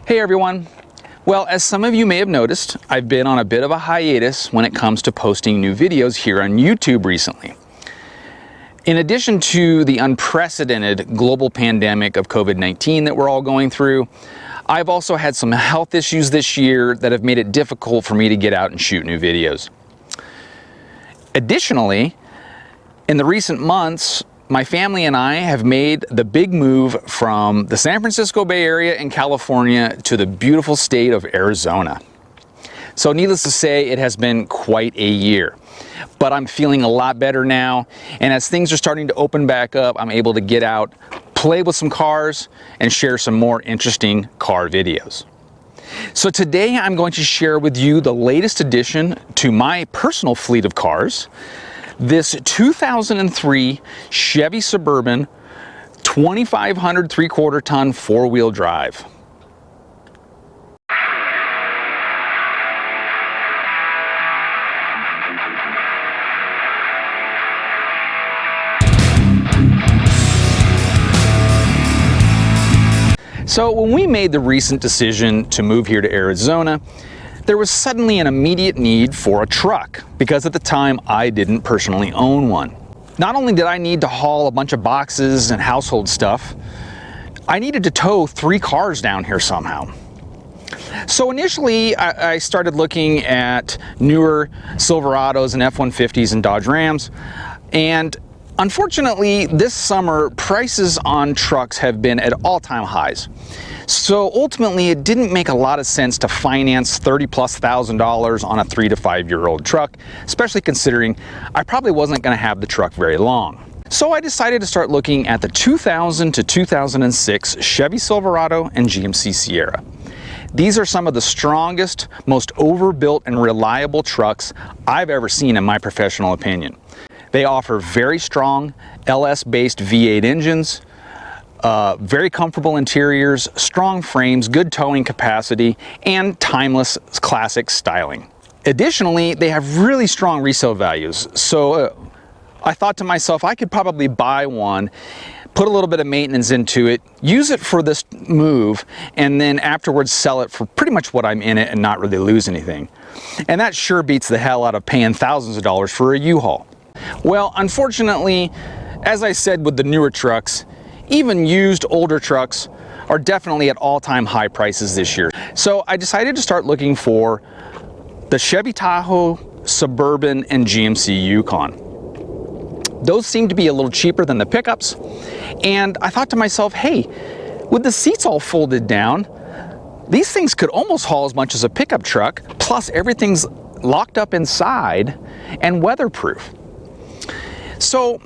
Hey everyone. Well, as some of you may have noticed, I've been on a bit of a hiatus when it comes to posting new videos here on YouTube recently. In addition to the unprecedented global pandemic of COVID-19 that we're all going through, I've also had some health issues this year that have made it difficult for me to get out and shoot new videos. Additionally, in the recent months, my family and I have made the big move from the San Francisco Bay Area in California to the beautiful state of Arizona. So needless to say, it has been quite a year, but I'm feeling a lot better now. And as things are starting to open back up, I'm able to get out, play with some cars, and share some more interesting car videos. So today I'm going to share with you the latest addition to my personal fleet of cars. This 2003 Chevy Suburban 2500 3/4 ton four-wheel drive. So when we made the recent decision to move here to Arizona, there was suddenly an immediate need for a truck because at the time I didn't personally own one. Not only did I need to haul a bunch of boxes and household stuff, I needed to tow 3 cars down here somehow. So initially I started looking at newer Silverados and F-150s and Dodge Rams, and unfortunately this summer prices on trucks have been at all-time highs. So ultimately, it didn't make a lot of sense to finance $30,000+ on a 3 to 5 year old truck, especially considering I probably wasn't going to have the truck very long. So I decided to start looking at the 2000 to 2006 Chevy Silverado and GMC Sierra. These are some of the strongest, most overbuilt and reliable trucks I've ever seen in my professional opinion. They offer very strong LS-based V8 engines, very comfortable interiors, strong frames, good towing capacity, and timeless classic styling. Additionally, they have really strong resale values. So I thought to myself, I could probably buy one, put a little bit of maintenance into it, use it for this move, and then afterwards sell it for pretty much what I'm in it and not really lose anything. And that sure beats the hell out of paying thousands of dollars for a U-Haul. Well, unfortunately, as I said with the newer trucks, even used older trucks are definitely at all-time high prices this year. So I decided to start looking for the Chevy Tahoe, Suburban, and GMC Yukon. Those seem to be a little cheaper than the pickups, and I thought to myself, hey, with the seats all folded down, these things could almost haul as much as a pickup truck, plus everything's locked up inside and weatherproof. So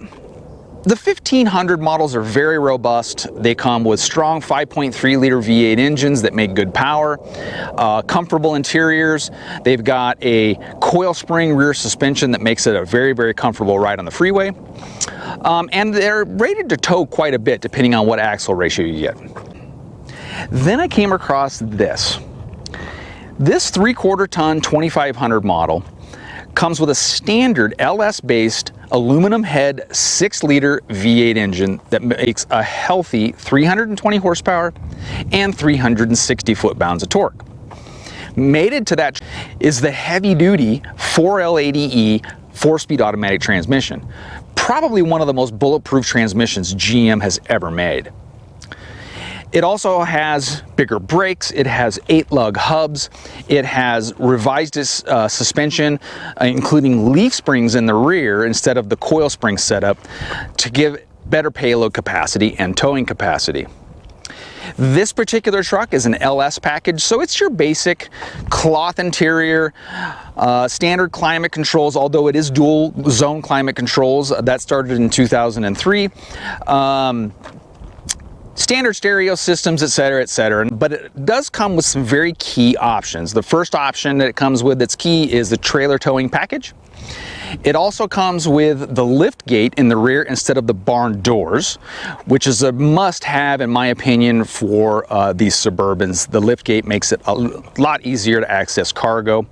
the 1500 models are very robust. They come with strong 5.3 liter V8 engines that make good power, comfortable interiors. They've got a coil spring rear suspension that makes it a very, very comfortable ride on the freeway. And they're rated to tow quite a bit depending on what axle ratio you get. Then I came across this. This 3/4 ton 2500 model comes with a standard LS-based aluminum head 6-liter V8 engine that makes a healthy 320 horsepower and 360 foot-pounds of torque. Mated to that is the heavy-duty 4L80E 4-speed automatic transmission, probably one of the most bulletproof transmissions GM has ever made. It also has bigger brakes, it has 8-lug hubs, it has revised suspension, including leaf springs in the rear instead of the coil spring setup to give better payload capacity and towing capacity. This particular truck is an LS package, so it's your basic cloth interior, standard climate controls, although it is dual zone climate controls. That started in 2003. Standard stereo systems, etc., but it does come with some very key options. The first option that it comes with that's key is the trailer towing package. It also comes with the lift gate in the rear instead of the barn doors, which is a must-have in my opinion for these Suburbans. The lift gate makes it a lot easier to access cargo,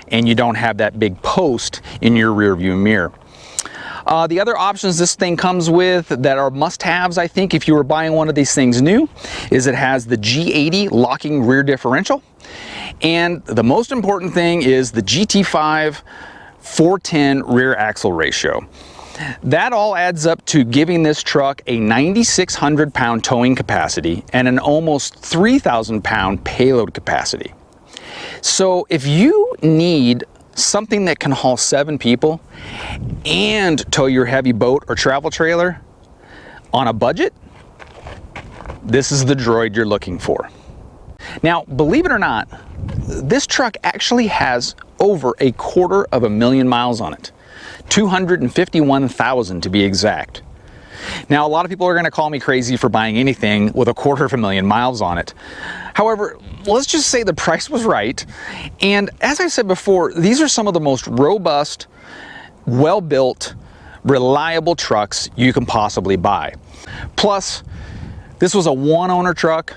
and you don't have that big post in your rear view mirror. The other options this thing comes with that are must-haves, I think, if you were buying one of these things new, is it has the G80 locking rear differential. And the most important thing is the GT5 410 rear axle ratio. That all adds up to giving this truck a 9,600 pound towing capacity and an almost 3,000 pound payload capacity. So if you need something that can haul 7 people and tow your heavy boat or travel trailer on a budget, this is the droid you're looking for. Now, believe it or not, this truck actually has over 250,000 miles on it. 251,000 to be exact. Now, a lot of people are going to call me crazy for buying anything with 250,000 miles on it. However, let's just say the price was right. And as I said before, these are some of the most robust, well-built, reliable trucks you can possibly buy. Plus, this was a one-owner truck,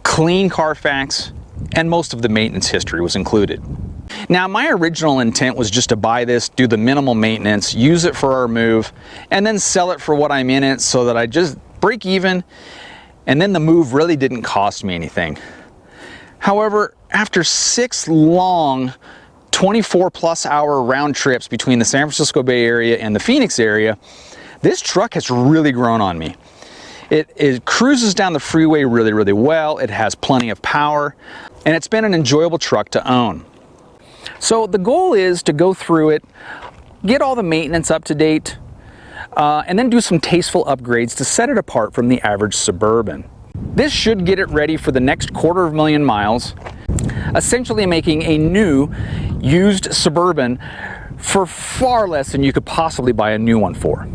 clean Carfax, and most of the maintenance history was included. Now, my original intent was just to buy this, do the minimal maintenance, use it for our move, and then sell it for what I'm in it so that I just break even, and then the move really didn't cost me anything. However, after 6 long 24+ hour round trips between the San Francisco Bay Area and the Phoenix area, this truck has really grown on me. It cruises down the freeway really, really well. It has plenty of power, and it's been an enjoyable truck to own. So the goal is to go through it, get all the maintenance up to date, and then do some tasteful upgrades to set it apart from the average Suburban. This should get it ready for the next 250,000 miles, essentially making a new used Suburban for far less than you could possibly buy a new one for.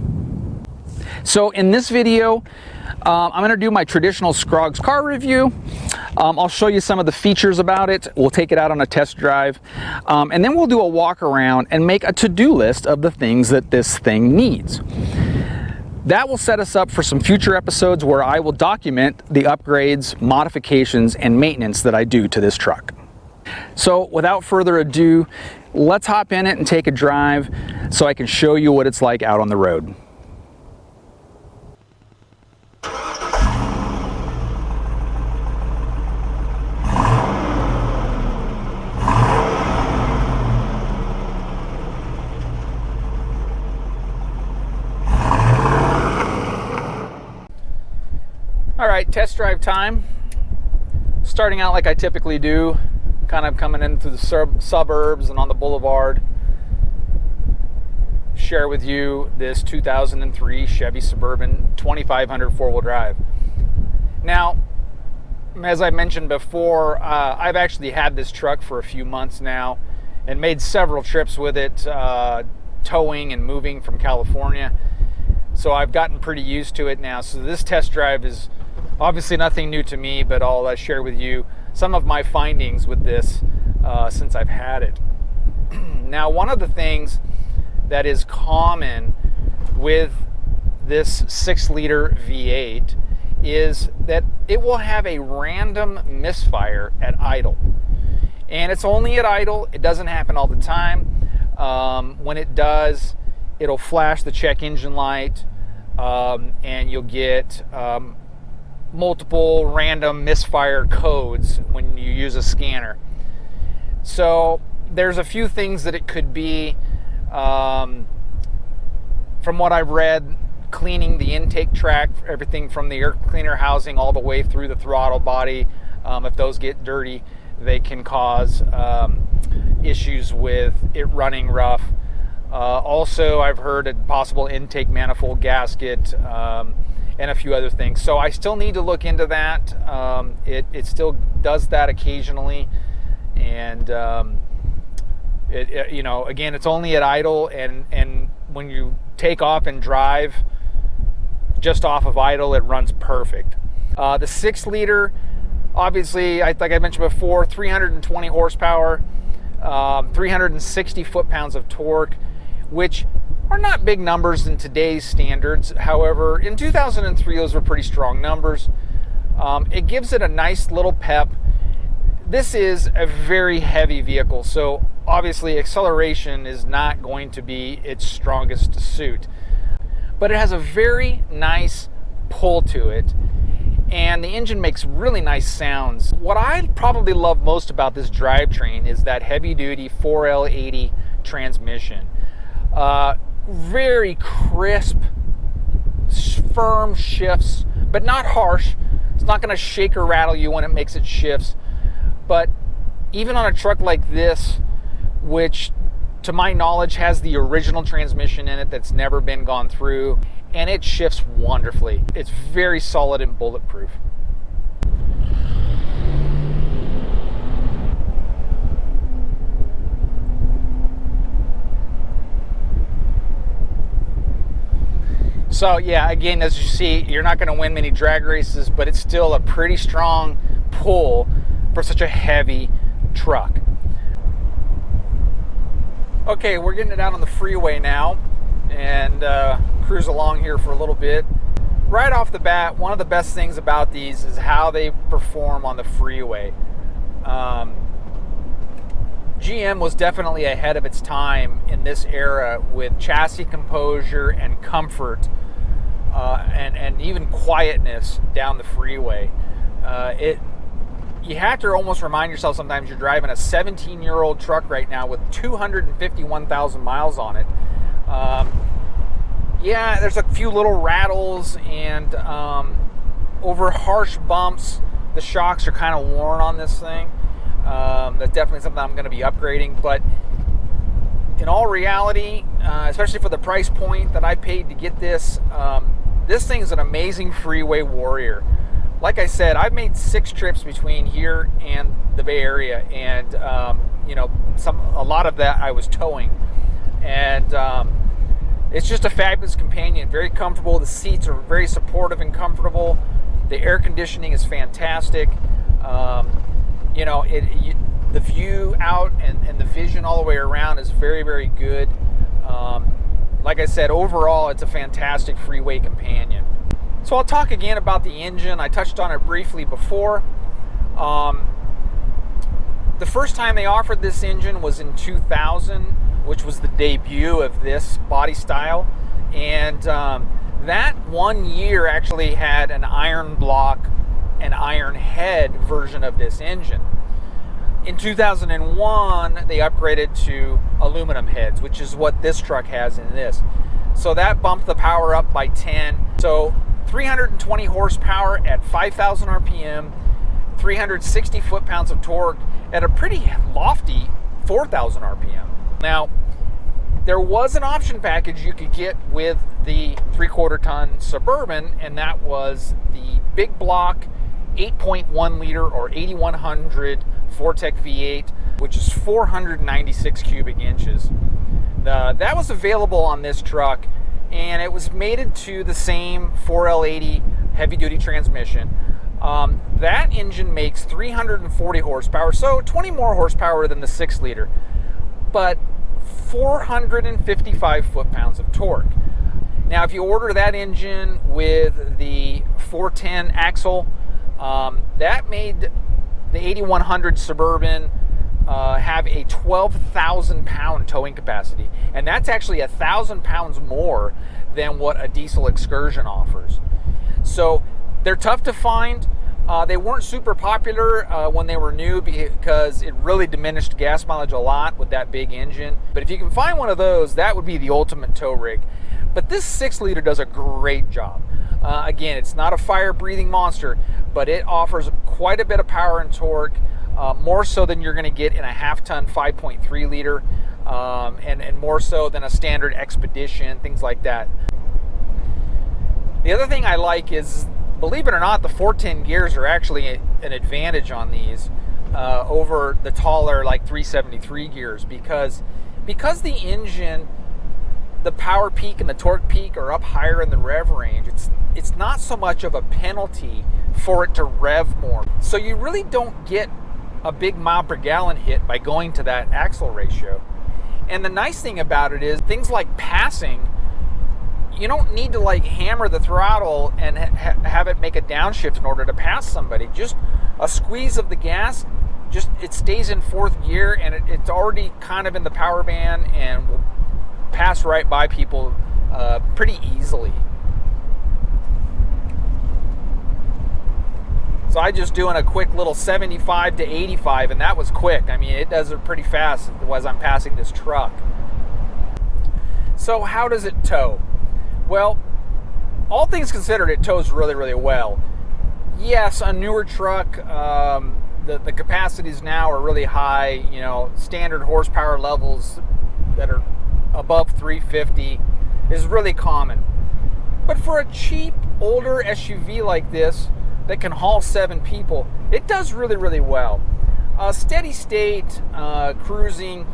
So in this video, I'm going to do my traditional Scroggs car review. I'll show you some of the features about it. We'll take it out on a test drive, and then we'll do a walk around and make a to-do list of the things that this thing needs. That will set us up for some future episodes where I will document the upgrades, modifications, and maintenance that I do to this truck. So without further ado, let's hop in it and take a drive so I can show you what it's like out on the road. All right, test drive time. Starting out like I typically do, kind of coming in through the suburbs and on the boulevard. Share with you this 2003 Chevy Suburban 2500 four-wheel drive. Now, as I mentioned before, I've actually had this truck for a few months now and made several trips with it, towing and moving from California. So I've gotten pretty used to it now. So this test drive is obviously nothing new to me, but I'll share with you some of my findings with this since I've had it. Now, one of the things that is common with this 6-liter V8 is that it will have a random misfire at idle. And it's only at idle. It doesn't happen all the time. When it does, it'll flash the check engine light, and you'll get multiple random misfire codes when you use a scanner. So there's a few things that it could be. From what I've read, cleaning the intake track, everything from the air cleaner housing all the way through the throttle body, if those get dirty, they can cause issues with it running rough. Also, I've heard a possible intake manifold gasket, and a few other things. So I still need to look into that. It still does that occasionally, and you know, again, it's only at idle, and when you take off and drive just off of idle, it runs perfect. The 6-liter, obviously, like I mentioned before, 320 horsepower, 360 foot-pounds of torque, which are not big numbers in today's standards. However, in 2003, those were pretty strong numbers. It gives it a nice little pep. This is a very heavy vehicle, so obviously acceleration is not going to be its strongest suit, but it has a very nice pull to it, and the engine makes really nice sounds. What I probably love most about this drivetrain is that heavy-duty 4L80 transmission. Very crisp, firm shifts, but not harsh. It's not going to shake or rattle you when it makes its shifts. But even on a truck like this, which to my knowledge has the original transmission in it that's never been gone through, and it shifts wonderfully. It's very solid and bulletproof. So yeah, again, as you see, you're not going to win many drag races, but it's still a pretty strong pull for such a heavy truck. Okay, we're getting it out on the freeway now and cruise along here for a little bit. Right off the bat, one of the best things about these is how they perform on the freeway. GM was definitely ahead of its time in this era with chassis composure and comfort, and even quietness down the freeway. You have to almost remind yourself sometimes you're driving a 17-year-old truck right now with 251,000 miles on it. Yeah, there's a few little rattles, and over harsh bumps, the shocks are kind of worn on this thing. That's definitely something I'm going to be upgrading, but in all reality, especially for the price point that I paid to get this, this thing is an amazing freeway warrior. Like I said, I've made 6 trips between here and the Bay Area, and you know, a lot of that I was towing, and it's just a fabulous companion. Very comfortable. The seats are very supportive and comfortable. The air conditioning is fantastic. You know, the view out and the vision all the way around is very, very good. Like I said, overall, it's a fantastic freeway companion. So I'll talk again about the engine. I touched on it briefly before. The first time they offered this engine was in 2000, which was the debut of this body style. And that one year actually had an iron block and iron head version of this engine. In 2001, they upgraded to aluminum heads, which is what this truck has in this. So that bumped the power up by 10. So 320 horsepower at 5,000 RPM, 360 foot-pounds of torque at a pretty lofty 4,000 RPM. Now, there was an option package you could get with the 3/4 ton Suburban, and that was the big block 8.1 liter or 8100 Vortec V8, which is 496 cubic inches. That was available on this truck, and it was mated to the same 4L80 heavy-duty transmission. That engine makes 340 horsepower, so 20 more horsepower than the 6-liter, but 455 foot-pounds of torque. Now, if you order that engine with the 410 axle, that made the 8100 Suburban have a 12,000 pound towing capacity, and that's actually 1,000 pounds more than what a diesel Excursion offers. So they're tough to find. They weren't super popular when they were new because it really diminished gas mileage a lot with that big engine. But if you can find one of those, that would be the ultimate tow rig. But this 6-liter does a great job. Again, it's not a fire-breathing monster, but it offers quite a bit of power and torque, more so than you're going to get in a half-ton 5.3 liter, and more so than a standard Expedition, things like that. The other thing I like is, believe it or not, the 410 gears are actually an advantage on these over the taller like 373 gears, because the engine, the power peak and the torque peak are up higher in the rev range. It's not so much of a penalty for it to rev more. So you really don't get a big mile per gallon hit by going to that axle ratio. And the nice thing about it is things like passing, you don't need to like hammer the throttle and have it make a downshift in order to pass somebody. Just a squeeze of the gas it stays in fourth gear, and it's already kind of in the power band and will pass right by people pretty easily. So I just doing a quick little 75 to 85, and that was quick. I mean, it does it pretty fast as I'm passing this truck. So how does it tow? Well, all things considered, it tows really, really well. Yes, a newer truck, the capacities now are really high. You know, standard horsepower levels that are above 350 is really common. But for a cheap, older SUV like this that can haul 7 people, it does really, really well. Steady state cruising,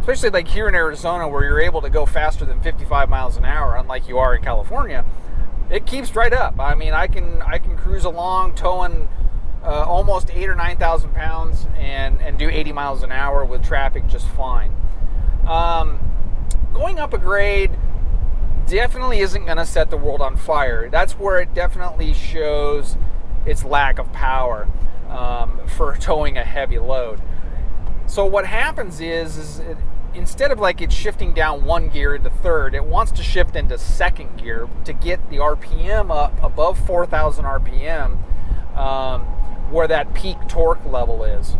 especially like here in Arizona where you're able to go faster than 55 miles an hour, unlike you are in California, it keeps right up. I mean, I can cruise along towing almost 8,000 or 9,000 pounds and do 80 miles an hour with traffic just fine. Going up a grade definitely isn't going to set the world on fire. That's where it definitely shows its lack of power for towing a heavy load. So what happens is instead of like it's shifting down one gear into third, it wants to shift into second gear to get the RPM up above 4,000 RPM, where that peak torque level is.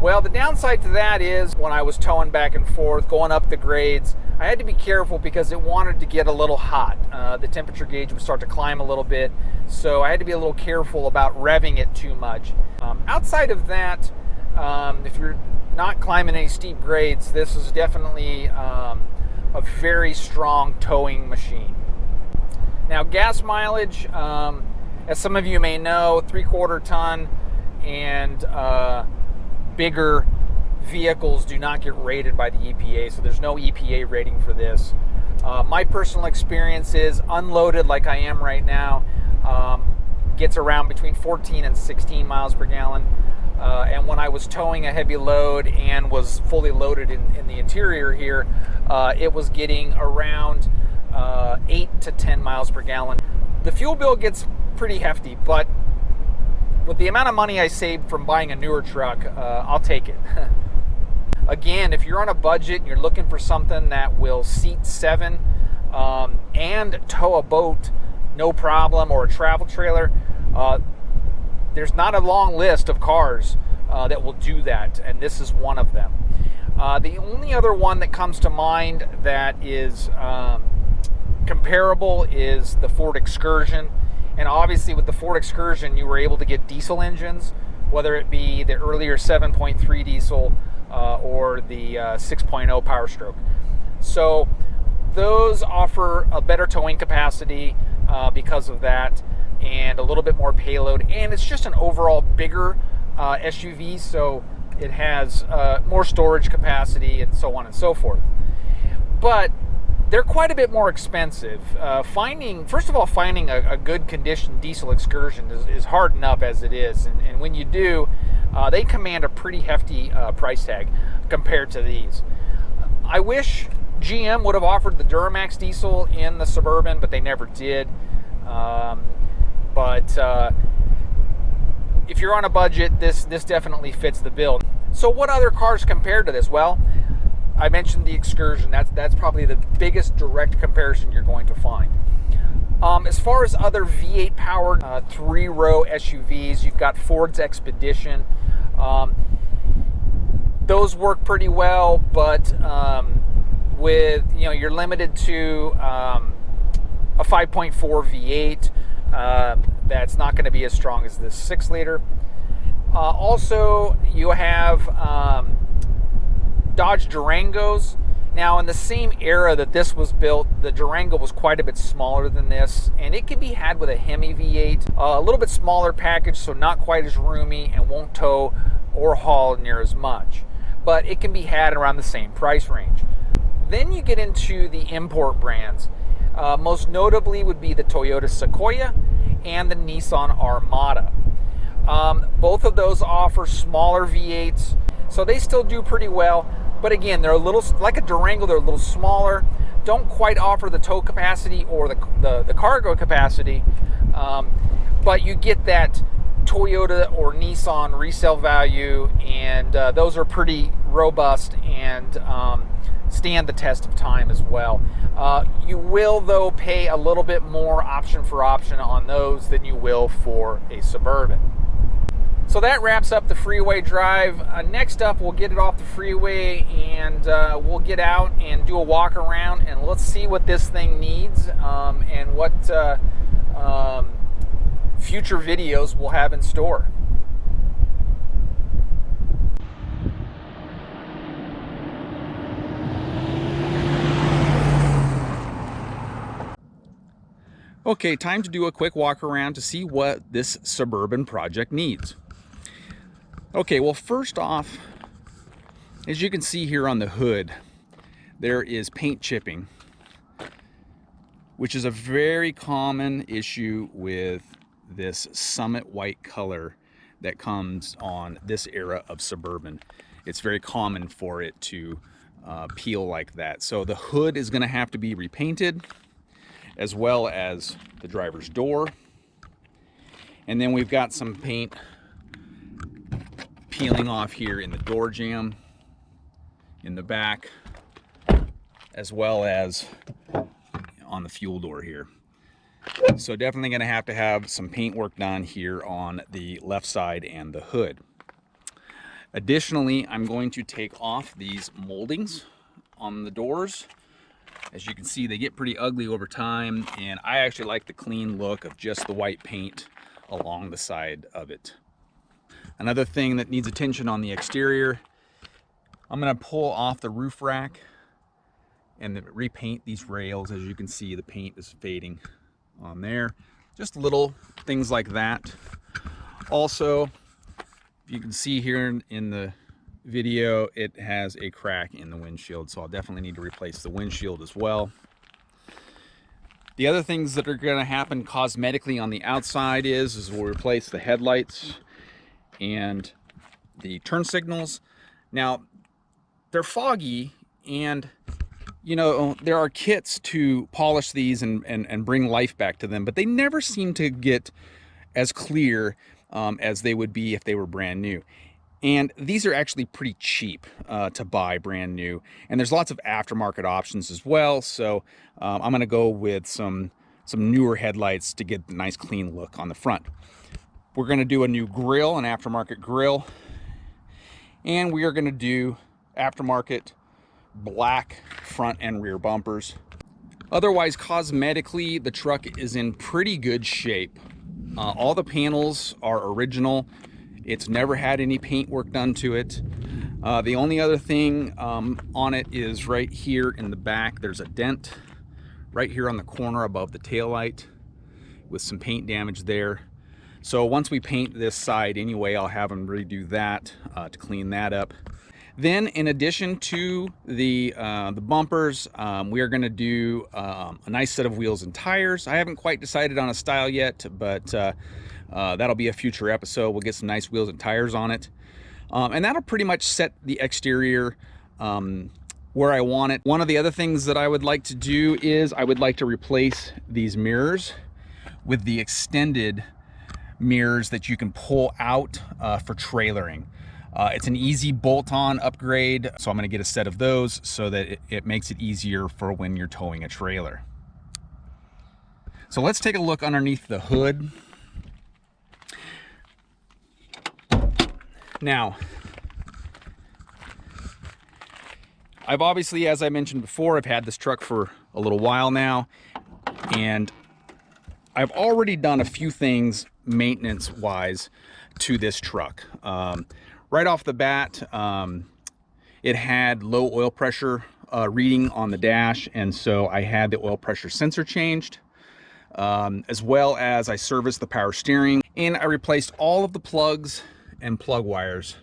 Well, the downside to that is when I was towing back and forth, going up the grades, I had to be careful because it wanted to get a little hot. The temperature gauge would start to climb a little bit, so I had to be a little careful about revving it too much. Outside of that, if you're not climbing any steep grades, this is definitely a very strong towing machine. Now, gas mileage, as some of you may know, 3/4 ton and bigger vehicles do not get rated by the EPA, so there's no EPA rating for this. My personal experience is unloaded like I am right now, gets around between 14 and 16 miles per gallon. And when I was towing a heavy load and was fully loaded in the interior here, it was getting around 8 to 10 miles per gallon. The fuel bill gets pretty hefty, but with the amount of money I saved from buying a newer truck, I'll take it. Again, if you're on a budget and you're looking for something that will seat 7 and tow a boat, no problem, or a travel trailer, there's not a long list of cars that will do that, and this is one of them. The only other one that comes to mind that is comparable is the Ford Excursion. And obviously with the Ford Excursion, you were able to get diesel engines, whether it be the earlier 7.3 diesel or the 6.0 Power Stroke. So those offer a better towing capacity because of that, and a little bit more payload. And it's just an overall bigger SUV, so it has more storage capacity and so on and so forth. But they're quite a bit more expensive. First of all, finding a good condition diesel Excursion is hard enough as it is. And when you do, they command a pretty hefty price tag compared to these. I wish GM would have offered the Duramax diesel in the Suburban, but they never did. But if you're on a budget, this definitely fits the bill. So what other cars compare to this? Well, I mentioned the Excursion. That's probably the biggest direct comparison you're going to find. As far as other V8 powered 3-row SUVs, you've got Ford's Expedition. Those work pretty well, but you're limited to a 5.4 V8. That's not going to be as strong as this 6-liter. Also, you have Dodge Durangos. Now, in the same era that this was built, the Durango was quite a bit smaller than this, and it can be had with a Hemi V8, a little bit smaller package, so not quite as roomy and won't tow or haul near as much. But it can be had around the same price range. Then you get into the import brands. Most notably would be the Toyota Sequoia and the Nissan Armada. Both of those offer smaller V8s, so they still do pretty well. But again, they're a little, like a Durango, they're a little smaller, don't quite offer the tow capacity or the cargo capacity, but you get that Toyota or Nissan resale value, and those are pretty robust and stand the test of time as well. You will, though, pay a little bit more option for option on those than you will for a Suburban. So that wraps up the freeway drive. Next up, we'll get it off the freeway and we'll get out and do a walk around, and let's see what this thing needs and what future videos we'll have in store. Okay, time to do a quick walk around to see what this Suburban project needs. Okay, well, first off, as you can see here on the hood, there is paint chipping, which is a very common issue with this Summit white color that comes on this era of Suburban. It's very common for it to peel like that. So the hood is going to have to be repainted, as well as the driver's door. And then we've got some paint peeling off here in the door jamb, in the back, as well as on the fuel door here. So definitely going to have some paint work done here on the left side and the hood. Additionally, I'm going to take off these moldings on the doors. As you can see, they get pretty ugly over time, and I actually like the clean look of just the white paint along the side of it. Another thing that needs attention on the exterior, I'm going to pull off the roof rack and repaint these rails. As you can see, the paint is fading on there. Just little things like that. Also, you can see here in the video, it has a crack in the windshield, so I'll definitely need to replace the windshield as well. The other things that are going to happen cosmetically on the outside is we'll replace the headlights and the turn signals. Now, they're foggy, and you know, there are kits to polish these and bring life back to them, but they never seem to get as clear as they would be if they were brand new. And these are actually pretty cheap to buy brand new. And there's lots of aftermarket options as well. So I'm going to go with some newer headlights to get the nice clean look on the front. We're going to do a new grille, an aftermarket grille. And we are going to do aftermarket black front and rear bumpers. Otherwise, cosmetically, the truck is in pretty good shape. All the panels are original. It's never had any paint work done to it. The only other thing on it is right here in the back. There's a dent right here on the corner above the taillight with some paint damage there. So once we paint this side anyway, I'll have them redo that to clean that up. Then, in addition to the bumpers, we are going to do a nice set of wheels and tires. I haven't quite decided on a style yet, but that'll be a future episode. We'll get some nice wheels and tires on it. And that'll pretty much set the exterior where I want it. One of the other things that I would like to do is I would like to replace these mirrors with the extended mirrors that you can pull out for trailering. It's an easy bolt-on upgrade, so I'm going to get a set of those so that it makes it easier for when you're towing a trailer. So let's take a look underneath the hood. Now, I've obviously, as I mentioned before, I've had this truck for a little while now, and I've already done a few things maintenance-wise to this truck. Right off the bat, it had low oil pressure reading on the dash, and so I had the oil pressure sensor changed, as well as I serviced the power steering, and I replaced all of the plugs and plug wires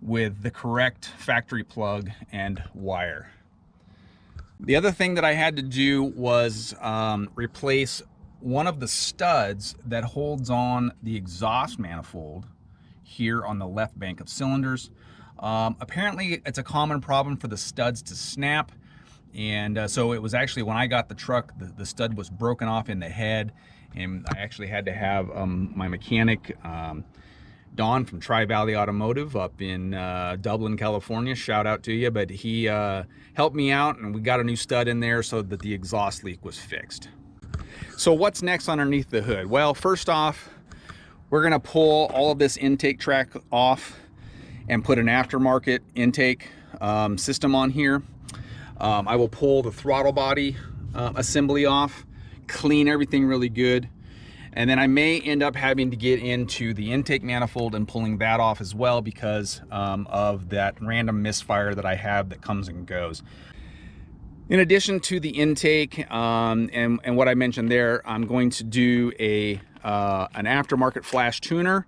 with the correct factory plug and wire. The other thing that I had to do was replace one of the studs that holds on the exhaust manifold here on the left bank of cylinders. Apparently it's a common problem for the studs to snap, and so it was actually, when I got the truck, the stud was broken off in the head, and I actually had to have my mechanic Don from Tri-Valley Automotive up in Dublin, California, shout out to you, but he helped me out and we got a new stud in there so that the exhaust leak was fixed. So what's next underneath the hood? Well, first off, we're gonna pull all of this intake track off and put an aftermarket intake system on here. I will pull the throttle body assembly off, clean everything really good, and then I may end up having to get into the intake manifold and pulling that off as well because of that random misfire that I have that comes and goes. In addition to the intake and what I mentioned there, I'm going to do an aftermarket flash tuner,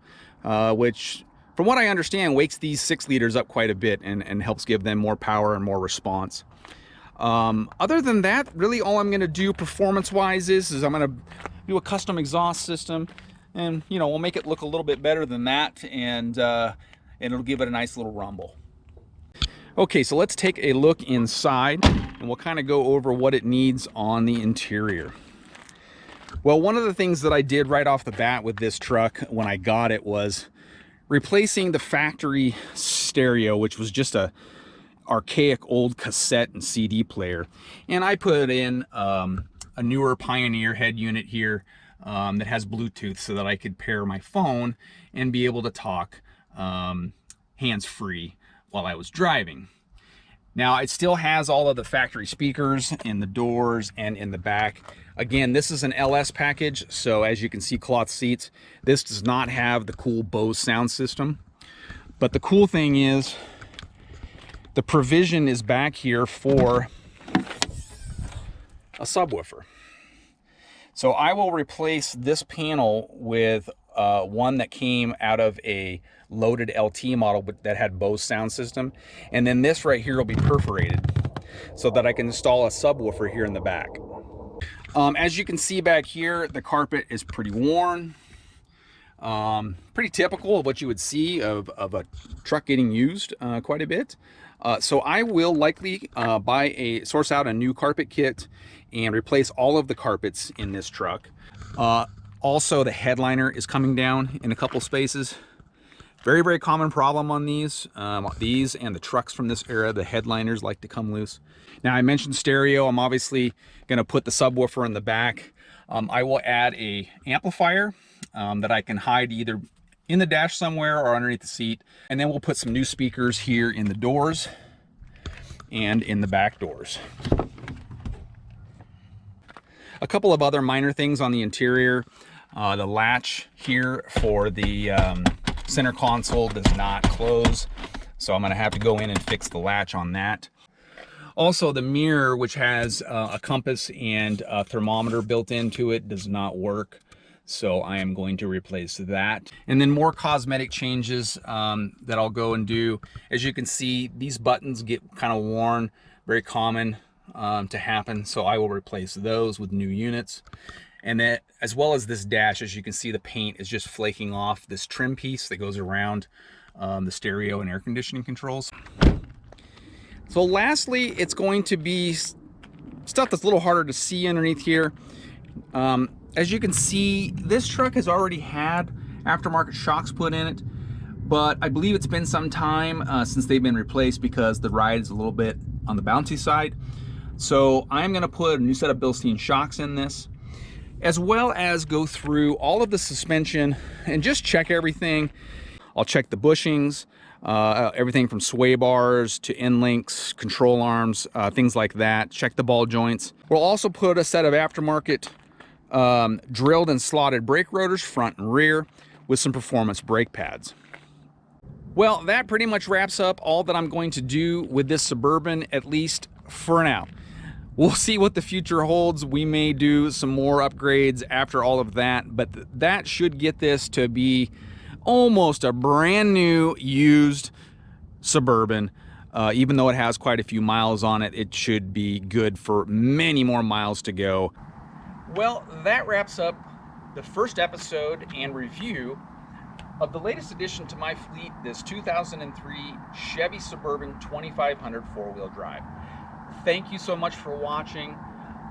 which from what I understand wakes these 6 liters up quite a bit and helps give them more power and more response. Other than that, really all I'm going to do performance-wise is I'm going to do a custom exhaust system, and you know, we'll make it look a little bit better than that, and it'll give it a nice little rumble. Okay, so let's take a look inside and we'll kind of go over what it needs on the interior. Well, one of the things that I did right off the bat with this truck when I got it was replacing the factory stereo, which was just a archaic old cassette and CD player, and I put in a newer Pioneer head unit here that has Bluetooth so that I could pair my phone and be able to talk hands-free while I was driving. Now it still has all of the factory speakers in the doors and in the back. Again, this is an LS package, so as you can see, cloth seats. This does not have the cool Bose sound system, but the cool thing is the provision is back here for a subwoofer. So I will replace this panel with one that came out of a loaded LT model but that had Bose sound system, and then this right here will be perforated so that I can install a subwoofer here in the back. As you can see back here, the carpet is pretty worn, pretty typical of what you would see of a truck getting used quite a bit. So I will likely source out a new carpet kit and replace all of the carpets in this truck. Also, the headliner is coming down in a couple spaces. Very, very common problem on these. These and the trucks from this era, the headliners like to come loose. Now, I mentioned stereo. I'm obviously going to put the subwoofer in the back. I will add a amplifier that I can hide either in the dash somewhere or underneath the seat. And then we'll put some new speakers here in the doors and in the back doors. A couple of other minor things on the interior. The latch here for the center console does not close, so I'm going to have to go in and fix the latch on that. Also, the mirror, which has a compass and a thermometer built into it, does not work, so I am going to replace that. And then more cosmetic changes that I'll go and do. As you can see, these buttons get kind of worn, very common to happen, so I will replace those with new units. And then, as well as this dash, as you can see, the paint is just flaking off this trim piece that goes around the stereo and air conditioning controls. So lastly, it's going to be stuff that's a little harder to see underneath here. As you can see, this truck has already had aftermarket shocks put in it, but I believe it's been some time since they've been replaced because the ride is a little bit on the bouncy side. So I'm going to put a new set of Bilstein shocks in this, as well as go through all of the suspension and just check everything. I'll check the bushings, everything from sway bars to end links, control arms, things like that. Check the ball joints. We'll also put a set of aftermarket drilled and slotted brake rotors, front and rear, with some performance brake pads. Well, that pretty much wraps up all that I'm going to do with this Suburban, at least for now. We'll see what the future holds. We may do some more upgrades after all of that, but that should get this to be almost a brand new used Suburban. Even though it has quite a few miles on it, it should be good for many more miles to go. Well, that wraps up the first episode and review of the latest addition to my fleet, this 2003 Chevy Suburban 2500 four-wheel drive. Thank you so much for watching.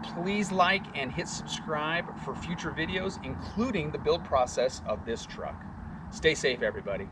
Please like and hit subscribe for future videos, including the build process of this truck. Stay safe, everybody.